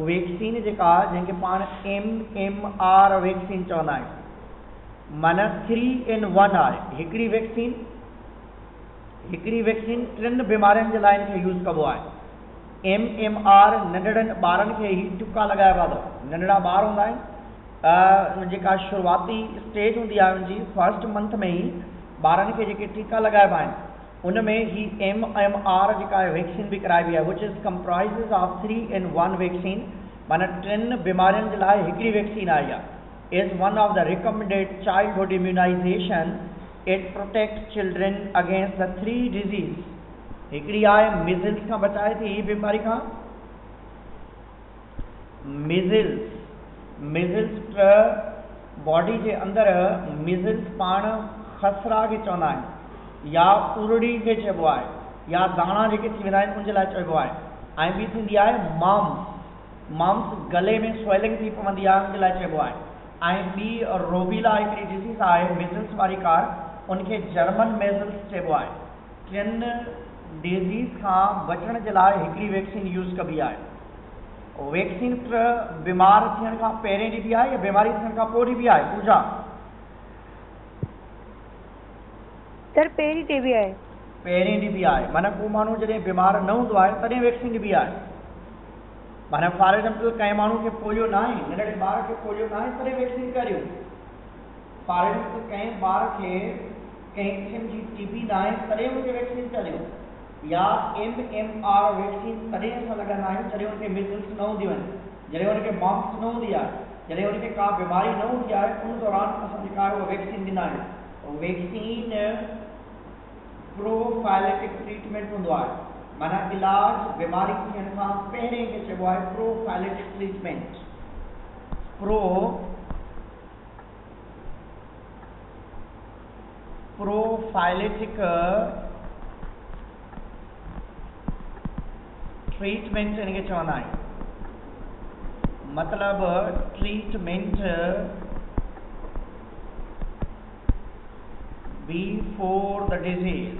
Vaccine जेका जंहिंखे पाण MMR वैक्सीन चवंदा आहियूं, माना 3 in 1 आहे। हिकिड़ी वैक्सीन 3 बीमारियुनि जे लाइ इनखे यूज़ कबो आहे। MMR नंढड़नि ॿारनि खे ही टुका लॻाइबा अथव। नंढड़ा ॿार हूंदा आहिनि, जेका शुरूआती स्टेज हूंदी आहे उनजी फर्स्ट मंथ में ही ॿारनि खे जेके टीका लॻाइबा आहिनि उन में ही MMR जेका वैक्सीन बि कराइबी आहे, which is comprises of 3 in 1 vaccine, माना 3 बीमारियुनि जे लाइ हिकिड़ी वैक्सीन आई आहे। Is one of the recommended childhood immunization. It protect children against the 3 disease. हिकिड़ी आहे मिज़ल्स खां बचाए थी, ही बीमारी खां मिज़ल्स बॉडी जे अंदरि मिज़ल्स पाण खसरा खे चवंदा आहिनि या उरड़ी खे चइबो आहे, या दाणा जेके थी वेंदा आहिनि उन जे लाइ चइबो आहे। ऐं ॿी थींदी आहे माम्स गले में स्वेलिंग थी पवंदी आहे, उन जे लाइ चइबो आहे। ऐं ॿी रोबीला हिकिड़ी डिसीज़ आहे मिज़ल्स वारी कार, उनखे जर्मन मेज़ल्स चइबो आहे। 3 डिज़ीज़ खां बचण जे लाइ हिकिड़ी वैक्सीन यूज़ कबी आहे। वैक्सीन बीमार थियण खां पहिरें ॾिबी आहे या बीमारी थियण खां पोइ ॾिबी आहे? पूजा सर पहिरीं ॾिबी आहे। पहिरें ॾिबी आहे, माना को माण्हू जॾहिं बीमार न हूंदो आहे तॾहिं वैक्सीन ॾिबी आहे। माना फॉर एग्जाम्पल कंहिं माण्हू खे पोलियो न आहे, नंढड़े ॿार खे पोलियो न आहे तॾहिं वैक्सीन करियो। फॉर एग्जाम्पल कंहिं ॿार खे कंहिं क़िस्म जी TB न आहे तॾहिं हुनखे वैक्सीन करियो। या MMR वैक्सीन तॾहिं असां लॻाईंदा आहियूं जॾहिं हुनखे मिज़ल्स न हूंदियूं आहिनि, जॾहिं हुनखे मम्स न हूंदी आहे, जॾहिं हुनखे का बीमारी न हूंदी आहे, उन दौरान असां जेका आहे उहा वैक्सीन ॾींदा आहियूं। वैक्सीन प्रोफाइलेटिक ट्रीटमेंट हूंदो आहे, माना इलाज बीमारी थियण खां पहिरें खे चइबो आहे प्रोफाइलेटिक ट्रीटमेंट। प्रोफाइलेटिक ट्रीटमेंट इनखे चवंदा आहियूं। मतलब ट्रीटमेंट बिफोर द डिजीज।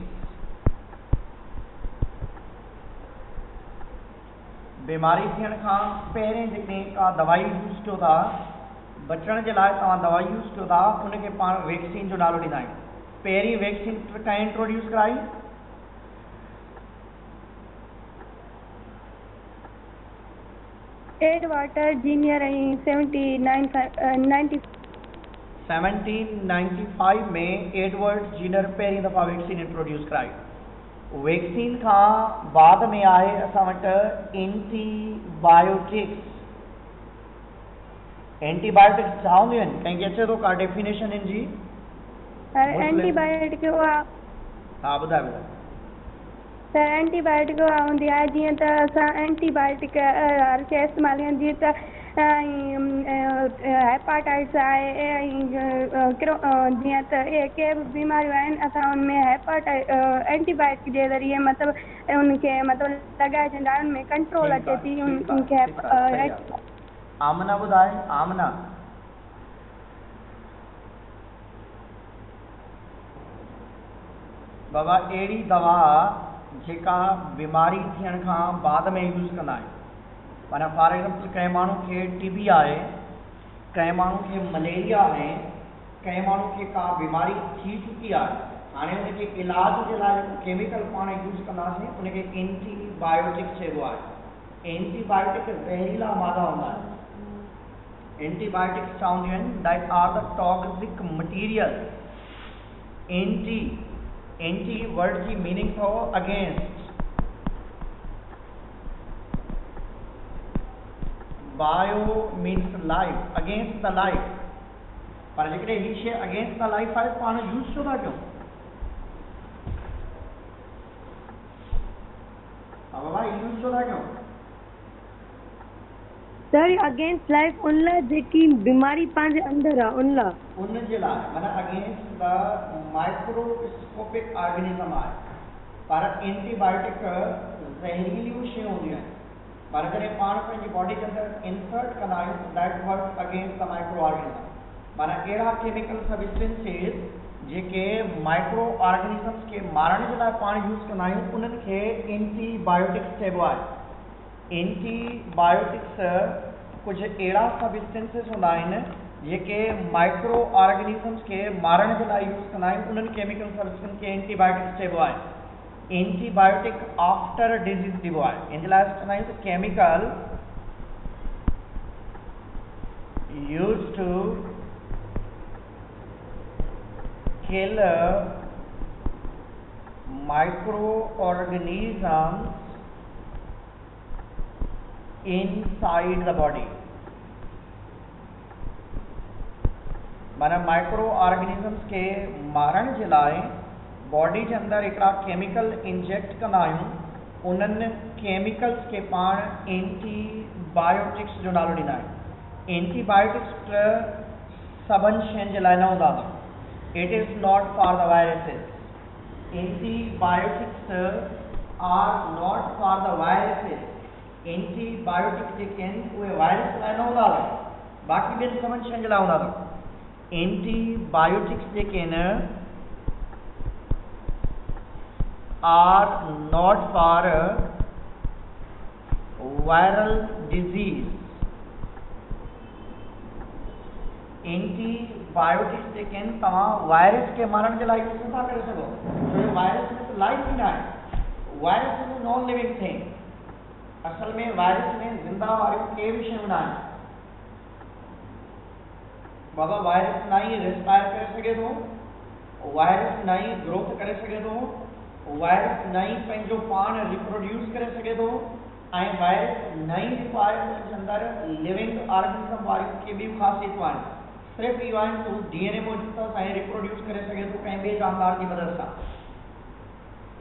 बीमारी थियण खां पहिरें जेकॾहिं का दवाई यूज़ कयो था, बचण जे लाइ तव्हां दवाई यूज़ कयो था, उनखे पाण वैक्सीन जो नालो ॾींदा आहियूं। पहिरीं वैक्सीन कंहिं इंट्रोड्यूस कराई? एडवर्ड जीनियर ऐं 1795 में एडवर्ड जीनियर पहिरीं दफ़ा वैक्सीन इंट्रोड्यूस कराई। वैक्सीन खां बाद में आहे असां वटि एंटीबायोटिक्स। एंटीबायोटिक्स छा हूंदियूं आहिनि? कंहिंखे अचे थो का डेफिनेशन इन जी? एंटीबायोटिक हा ॿुधायो। सर एंटीबायोटिक हूंदी आहे जीअं त असां एंटीबायोटिक हर शइ इस्तेमालु कयूं, जीअं त हेपाटाइटिस आहे, जीअं त के बि बीमारियूं आहिनि असां उनमें एंटीबायोटिक जे ज़रिए मतिलबु उनखे मतिलबु लॻाए छॾींदा आहियूं, उनमें कंट्रोल अचे थी उनखे। आमना ॿुधाए। आमना बाबा अहिड़ी दवा जेका बीमारी थियण खां बाद में यूज़ कंदा आहियूं, माना फॉर एग्जाम्पल कंहिं माण्हू खे TB आहे, कंहिं माण्हू खे मलेरिया आहे, कंहिं माण्हू खे का बीमारी थी चुकी आहे, हाणे उनखे इलाज जे लाइ केमिकल पाण यूज़ कंदासीं, उनखे एंटीबायोटिक चइबो आहे। एंटीबायोटिक ज़हरीला मादा हूंदा आहिनि। एंटीबायोटिक्स छा हूंदियूं आहिनि? That are the toxic material. Anti word जी मीनिंग अथव against. Bio means life, against the life. पर जेकॾहिं ही शइ अगेंस्ट द लाइफ आहे पाण यूज़ छो था कयूं? हा बाबा यूज़ छो था कयूं? सर अगेंस्ट लाइफ उन लाइ जेकी बीमारी पंहिंजे अंदरि आहे उन लाइ, उन जे लाइ माना अगेंस्ट द माइक्रोस्कोपिक ऑर्गेनिज्म आहे। पर एंटीबायोटिक ज़हरीलियूं शयूं हूंदियूं आहिनि, पर जॾहिं पाण पंहिंजी बॉडी के अंदरि इंसर्ट कंदा आहियूं that work against the micro organism. माना अहिड़ा केमिकल सब्सटेंसेस जेके माइक्रो ऑर्गेनिजम्स खे मारण जे लाइ पाण यूज़ कंदा आहियूं, उन्हनि खे एंटीबायोटिक्स चइबो आहे। एंटीबायोटिक्स कुछ अहिड़ा सबस्टेंसेस हूंदा आहिनि जेके माइक्रो ऑर्गेनिजम्स खे मारण जे लाइ यूज़ कंदा आहियूं, उन्हनि केमिकल सबस्टेंस खे एंटीबायोटिक्स चइबो आहे। एंटीबायोटिक आफ्टर डिजीज़ ॾिबो आहे, इन जे लाइ चवंदा आहियूं त chemical used to kill microorganisms inside the body। माना माइक्रो ऑर्गेनिजम्स के मारण जे लाइ बॉडी जे अंदर हिकिड़ा केमिकल इंजेक्ट कंदा आहियूं, उन्हनि केमिकल्स के पाण एंटीबायोटिक्स जो नालो ॾींदा आहियूं। एंटीबायोटिक्स सभिनि शयुनि जे लाइ न हूंदा आहिनि। It is not for the viruses. Antibiotics are not for the viruses. Antibiotics जेके आहिनि उहे वायरस लाइ न हूंदा आहिनि, बाक़ी ॿियनि सभिनि शयुनि जे लाइ हूंदा आहिनि। एंटीबायोटिक्स जेके आहिनि are not for viral disease. Antibiotics जेके आहिनि तव्हां वायरस के मारण जे लाइ यूज़ नथा करे सघो, छो जो वायरस में त लाइफ ई न आहे। Virus is non living thing. असल में वायरस में ज़िंदा वारियूं के बि शयूं न आहिनि। बाबा वायरस ना ही रेस्पायर करे सघे थो, वायरस ना ही ग्रोथ करे सघे थो, वायरस ना ही पंहिंजो पाण रिप्रोड्यूस करे सघे थो, ऐं वायरस न ई एनवायरमेंट जे अंदरि लिविंग ऑर्गेनिज्म वारियूं के ॿियूं ख़ासियतूं आहिनि। सिर्फ़ु इहो आहिनि तूं DNA मौजूदु अथसि ऐं रिप्रोड्यूस करे सघे थो कंहिं ॿिए जानदार जी मदद सां।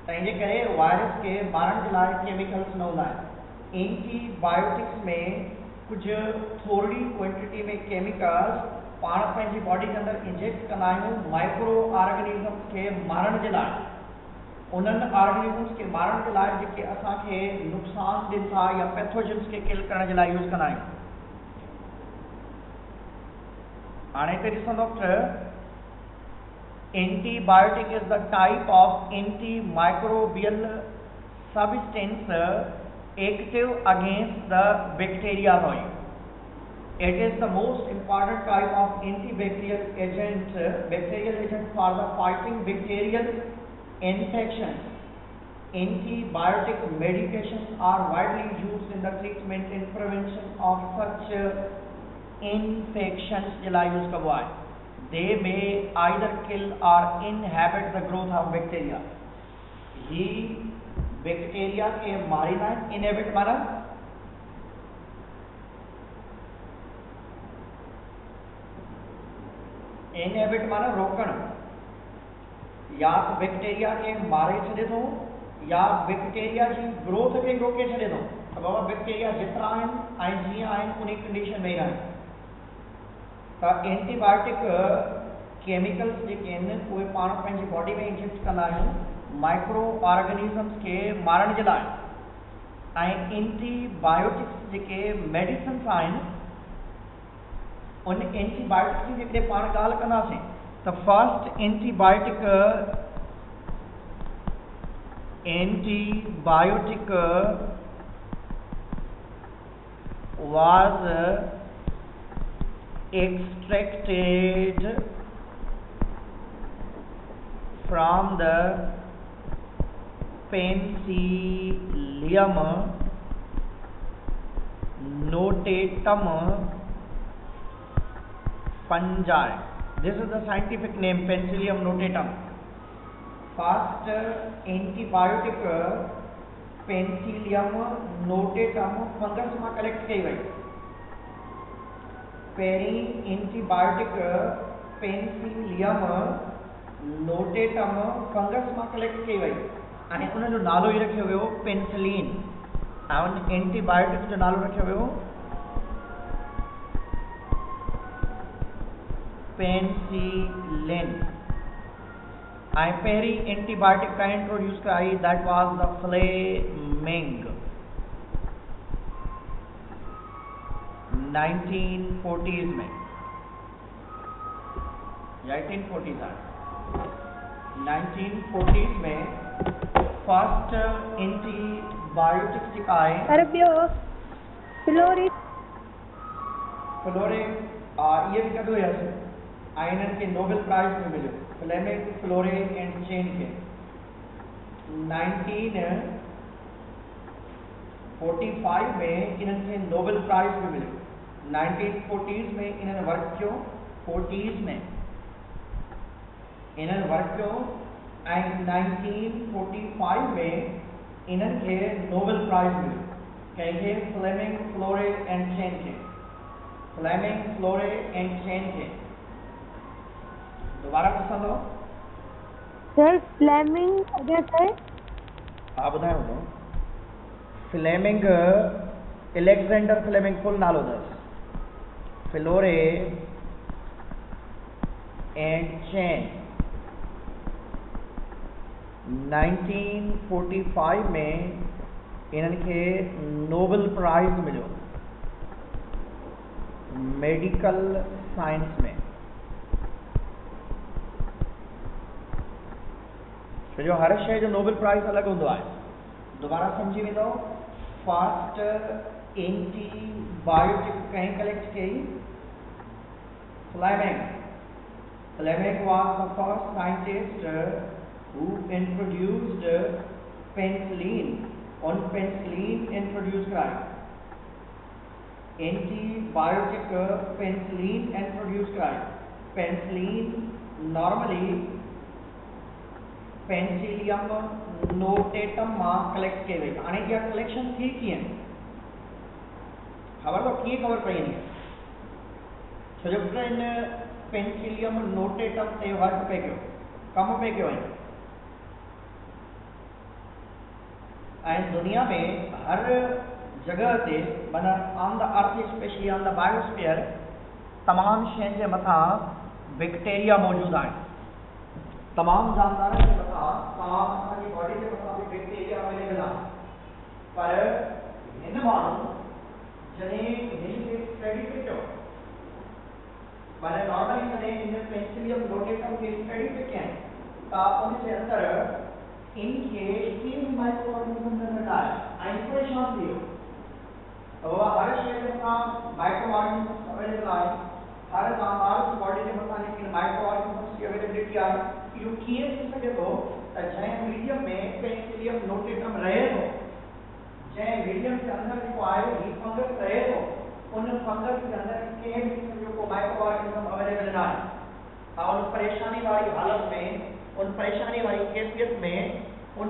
तंहिंजे करे वायरस के मारण जे लाइ केमिकल्स न हूंदा आहिनि। एंटीबायोटिक्स में कुझु थोरी क्वांटिटी में केमिकल्स पाण पंहिंजी बॉडी के अंदरि इंजेक्ट कंदा आहियूं माइक्रो ऑर्गेनिजम्स खे मारण जे लाइ। उन्हनि ऑर्गेनिजम्स के मारण जे लाइ जेके असांखे नुक़सान ॾियनि था या पैथोजन्स खे किल करण जे लाइ यूज़ कंदा आहियूं। हाणे हिते ॾिसंदो त antibiotic is the type of antimicrobial substance active against the bacteria and. It is the most important type of antibacterial agent for the fighting bacterial infections. Antibiotic medications are widely used in the treatment and prevention of such infections जे लाइ use कबो आहे। They may either kill or inhibit the growth of bacteria। He bacteria के मारींदा आहिनि। Inhibit माना inhibit माना रोकण, या तो बैक्टीरिया के मारे छॾे थो या बैक्टीरिया जी ग्रोथ खे रोके छॾे थो। त बाबा बैक्टीरिया जेतिरा आहिनि ऐं जीअं आहिनि उन कंडीशन में ई आहिनि। त एंटीबायोटिक केमिकल्स जेके आहिनि उहे पाण पंहिंजी बॉडी में इंजेक्ट कंदा आहियूं माइक्रो ऑर्गेनिजम्स खे मारण जे लाइ। ऐं एंटीबायोटिक्स जेके मेडिसिन्स आहिनि उन एंटीबायोटिक्स जी जेकॾहिं पाण ॻाल्हि कंदासीं त first antibiotic was extracted from the Penicillium notatum fungi. This is the scientific name, Penicillium notatum. First antibiotic Penicillium notatum fungus में कलेक्ट कई वई। पहिरीं एंटीबायोटिक Penicillium notatum फंगस में कलेक्ट कई वई ऐं उन जो नालो ई रखियो वियो पेनिसिलिन। ऐं उन एंटीबायोटिक जो नालो रखियो वियो पेनिसिलिन। ऐं पहिरीं एंटीबायोटिक का इंट्रोड्यूस कराई that was the flaming 1940s में या 1840s है। 1940s में फर्स्ट एंटीबायोटिक बायोटिक्स जेका आहे पर ॿियो फ्लोरी फ्लोरे इहे बि कढियो हुयसि ऐं इन्हनि खे नोबेल प्राइज़ में मिलियो फ्लेमिंग फ्लोरे एंड चेन खे 1945 में इन्हनि खे नोबेल प्राइज़ में मिलियो 1940s में इन्हनि वर्क कयो 40s में इन्हनि वर्क कयो ऐं 1945 में इन्हनि खे नोबेल प्राइज़ मिलियो कंहिंखे फ्लेमिंग फ्लोरे एंड चेन खे फ्लेमिंग फ्लोरे एंड चेन खे दोबारा ॾिसंदो सर फ्लेमिंग अॻियां सर हा ॿुधायो थो फ्लेमिंग एलेक्जेंडर फ्लेमिंग फुल नालो अथसि फ्लोरे एंड चेन 1945 में इन्हनि खे नोबेल प्राइज़ मिलियो मेडिकल साइंस में छो जो हर शइ जो नोबेल प्राइज़ अलॻि हूंदो आहे दोबारा सम्झी वेंदो फर्स्ट एंटीबायोटिक कंहिं कलेक्ट कई Fleming was the first scientist who introduced penicillin on penicillin introduced कराया एंटीबायोटिक पेनिसिलिन इंट्रोड्यूस कराया पेनिसिलिन नॉर्मली पेनिसिलियम नोटेटम मां कलेक्ट कई वई हाणे इहा कलेक्शन थी कीअं ख़बर अथव कीअं ख़बर पई वञे छो जो इन पेनिसिलियम नोटेटम ते वर्क पे कयो कमु पे कयो ऐं दुनिया में हर जगह ते माना on the earth specially on the biosphere तमाम शयुनि जे मथां बैक्टीरिया मौजूदु आहिनि तमाम जानदारनि जे मथां असांजी बॉडी जे मथां बि बैक्टीरिया अवेलेबल आहे पर हिन माण्हू जॾहिं हिन खे स्टडी कयो माना नॉर्मली जॾहिं हिन पेनिसिलियम नोटेटम खे स्टडी कयईं त उनजे अंदरि इनखे कीअं माइक्रो ऑर्गेनिज्म नज़र आया ऐं परेशान थी वियो हर शइ जे मथां माइक्रो ऑर्गेनिज्म अवेलेबल आहे हर जानवर जी बॉडी जे मथां लेकिन माइक्रो ऑर्गेनिज्म जी अवेलेबिलिटी आहे इहो कीअं थी सघे थो त जंहिं मीडियम में पेनिसिलियम नोटेटम रहे थो जंहिं मीडियम जे अंदरि जेको आहे ही फंगस रहे थो उन फंगस जे अंदरि कंहिं बि क़िस्म जो को माइक्रो ऑर्गेनिज्म अवेलेबल न आहे उन परेशानी वारी हालत में उन परेशानी वारी कैफियत में उन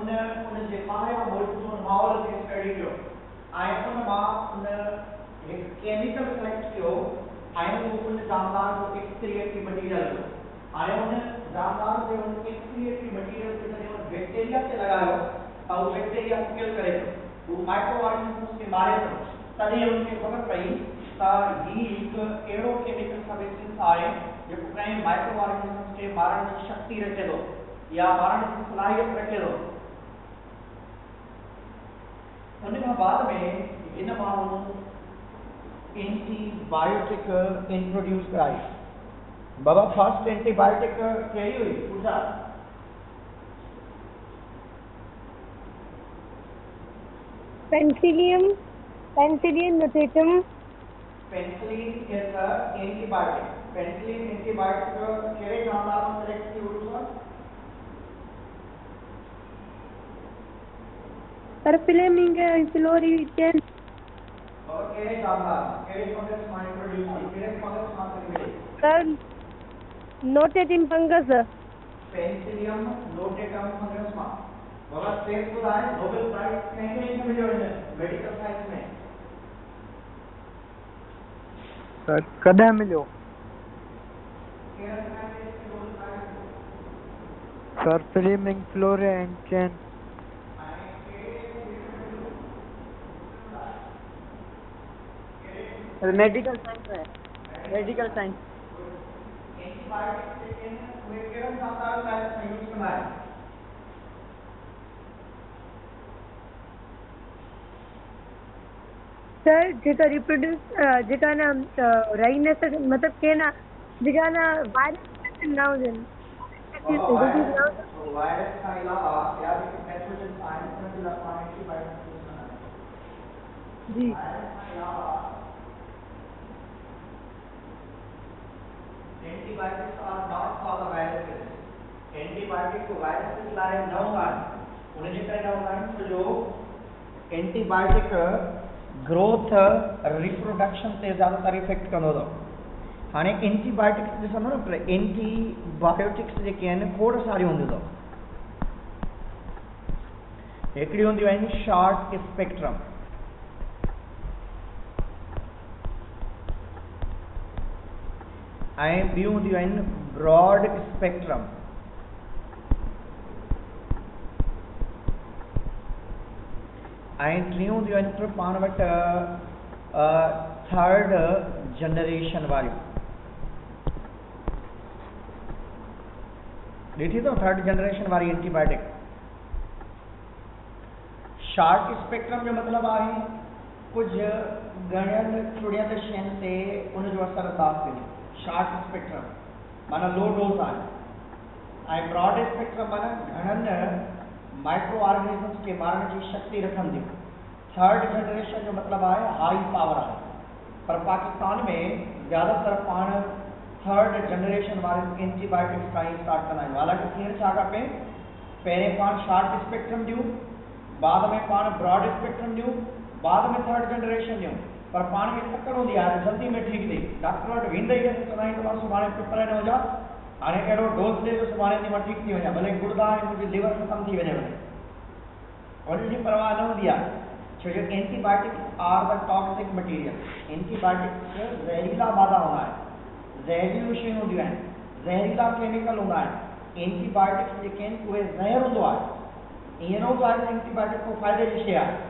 जे ॿाहिरां मौजूदु माहौल खे स्टडी कयो ऐं उन मां उन हिकु केमिकल कलेक्ट कयो ऐं उन जानदार जो एक्सक्रिएटरी मटीरियल हुयो हाणे उन जानदार जे उन एक्सक्रिएटरी मटीरियल खे जॾहिं उन बैक्टीरिया खे लॻायो त उहो बैक्टीरिया किल करे थो उहो माइक्रो ऑर्गेनिज्म खे मारे थो तॾहिं उनखे ख़बर पई त ही हिकु अहिड़ो केमिकल सबस्टेंस आहे जेको कंहिं माइक्रो ऑर्गेनिज्म खे मारण जी शक्ति रखे थो या मारण जी सलाहियत रखे थो उन खां बाद में हिन माण्हू एंटीबायोटिक इंट्रोड्यूस कराई बाबा फर्स्ट एंटीबायोटिक कहिड़ी हुई पूछा penicillin notatum penicillin is a antibiotic penicillin antibiotic कहिड़े जानदार में सेलेक्ट थी हुई पर फ्लेमिंग फ्लोरी चेन और कहिड़े जानदार कहिड़े फंगस मां इंट्रोड्यूस थी कहिड़े फंगस मां मिले सर नोटेटिन फंगस पेनिसिलियम नोटेटम फंगस मां बाबा स्टेट ॿुधाए नोबेल प्राइज कंहिंखे मिलियो हिन मेडिकल साइंस में सर कॾहिं मिलियो sir Fleming Florey and Chain medical science है मेडिकल साइंस सर जेका रिप्रोड्यूस जेका ना रही न सघ मतलब के ना जेका ना वायरस ना हुजनि वायरस खां अलावा या पैथोजन साइंस में भी एंटीबायोटिक जी Antibiotics are not for the viruses. Antibiotic को वायरस के खिलाफ न होगा उन्हें जो करना होगा तो जो एंटीबायोटिक ग्रोथ रिप्रोडक्शन से ज़्यादातर इफेक्ट कंदो दो हाणे एंटीबायोटिक्स ॾिसंदो न पर एंटीबायोटिक्स जेके आहिनि खोड़ सारियूं हूंदियूं अथव हिकिड़ी हूंदियूं आहिनि शॉर्ट स्पेक्ट्रम ऐं ॿियूं हूंदियूं आहिनि ब्रॉड स्पेक्ट्रम ऐं टियूं हूंदियूं आहिनि पर पाण वटि थर्ड जनरेशन वारियूं ॾिठी अथव थर्ड जनरेशन वारी एंटीबायोटिक शॉर्ट स्पेक्ट्रम जो मतिलबु आहे कुझु ॻणियल चुड़ियल शयुनि ते उनजो असर अंदाज़ थींदो शॉर्ट स्पेक्ट्रम माना लो डोज आहे ऐं ब्रॉड स्पेक्ट्रम माना घणनि माइक्रो ऑर्गेनिजम्स खे मारण जी शक्ति रखनि थियूं थर्ड जनरेशन जो मतिलबु आहे हाई पावर आहे पर पाकिस्तान में ज़्यादातर पाण थर्ड जनरेशन वारे एंटीबायोटिक्स खां ई स्टार्ट कंदा आहियूं हालांकि थियणु छा खपे पहिरें पाण शॉर्ट स्पेक्ट्रम ॾियूं बाद में पाण ब्रॉड स्पेक्ट्रम ॾियूं बाद में थर्ड जनरेशन ॾियूं पर पाण खे तकड़ हूंदी आहे जल्दी में ठीकु ॾे डॉक्टर वटि वेंदे ई चवंदा आहियूं त मां सुभाणे पेपर न हुजां हाणे अहिड़ो डोज ॾे जो सुभाणे ते मां ठीकु थी वञा भले गुर्दा ऐं मुंहिंजी लिवर ख़तमु थी वञे उन जी परवाह न हूंदी आहे छो जो antibiotics are the toxic material antibiotics ज़हरीला मादा हूंदा आहिनि ज़हरीलियूं शयूं हूंदियूं आहिनि ज़हरीला केमिकल हूंदा आहिनि एंटीबायोटिक्स जेके आहिनि उहे ज़हर हूंदो आहे ईअं न हूंदो आहे त एंटीबायोटिक को फ़ाइदे जी शइ आहे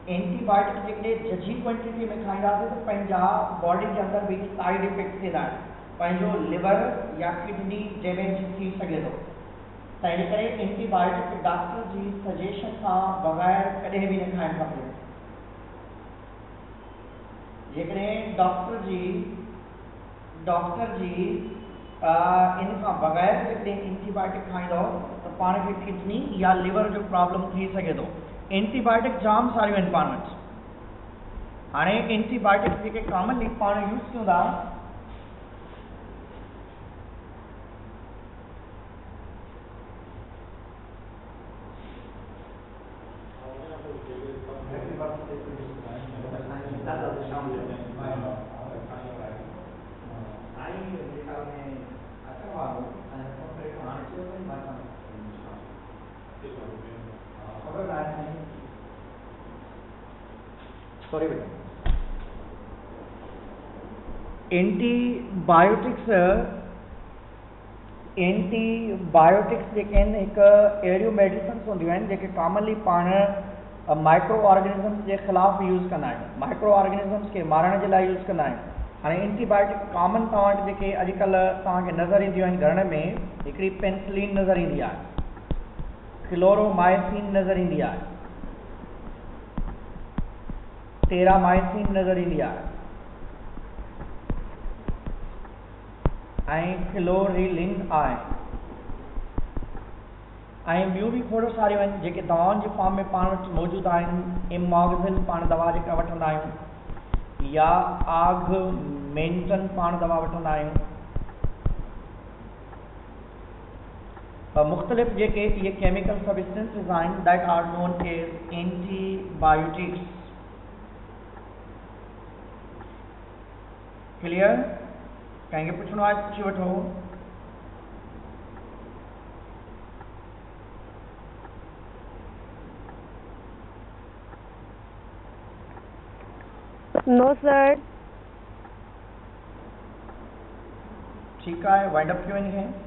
एंटीबायोटिक जेकॾहिं झझी क्वांटिटी में खाईंदासीं त पंहिंजा बॉडी जे अंदरि बि साइड इफेक्ट थींदा आहिनि पंहिंजो लिवर या किडनी डैमेज थी सघे थो त इन करे एंटीबायोटिक डॉक्टर जी सजेशन खां बग़ैर कॾहिं बि न खाइणु खपे जेकॾहिं डॉक्टर जी इन खां बग़ैर जेकॾहिं एंटीबायोटिक खाईंदो त पाण खे किडनी या लिवर जो प्रॉब्लम थी सघे थो एंटीबायोटिक जाम सारियूं आहिनि पाण वटि हाणे एंटीबायोटिक्स जेके कॉमनली पाण यूज़ कयूं था सॉरी बेटा एंटीबायोटिक्स जेके आहिनि हिकु अहिड़ियूं मेडिसिन्स हूंदियूं आहिनि जेके कॉमनली पाण माइक्रो ऑर्गेनिजम्स जे ख़िलाफ़ यूज़ कंदा आहियूं माइक्रो ऑर्गेनिजम्स खे मारण जे लाइ यूज़ कंदा आहियूं हाणे एंटीबायोटिक कॉमन तव्हां वटि जेके अॼुकल्ह तव्हांखे नज़र ईंदियूं आहिनि घरनि में हिकिड़ी पेनिसिलिन नज़र ईंदी आहे क्लोरोमाइसिन नज़र ईंदी आहे टेरामाइसिन नज़र ईंदी आहे ऐं क्लोरिलिन आहे ऐं ॿियूं बि खोड़ सारियूं आहिनि जेके दवाउनि जी फॉर्म में पाण वटि मौजूदु आहिनि इमॉक्सिन पाण दवा जेका वठंदा आहियूं या आगमेंटन पाण दवा वठंदा आहियूं मुख़्तलिफ़ जेके इहे केमिकल सबस्टेंसेस आहिनि that are known as antibiotics clear कंहिंखे पुछिणो आहे पुछी वठो नो सर ठीक है वाइंड अप क्यों नहीं है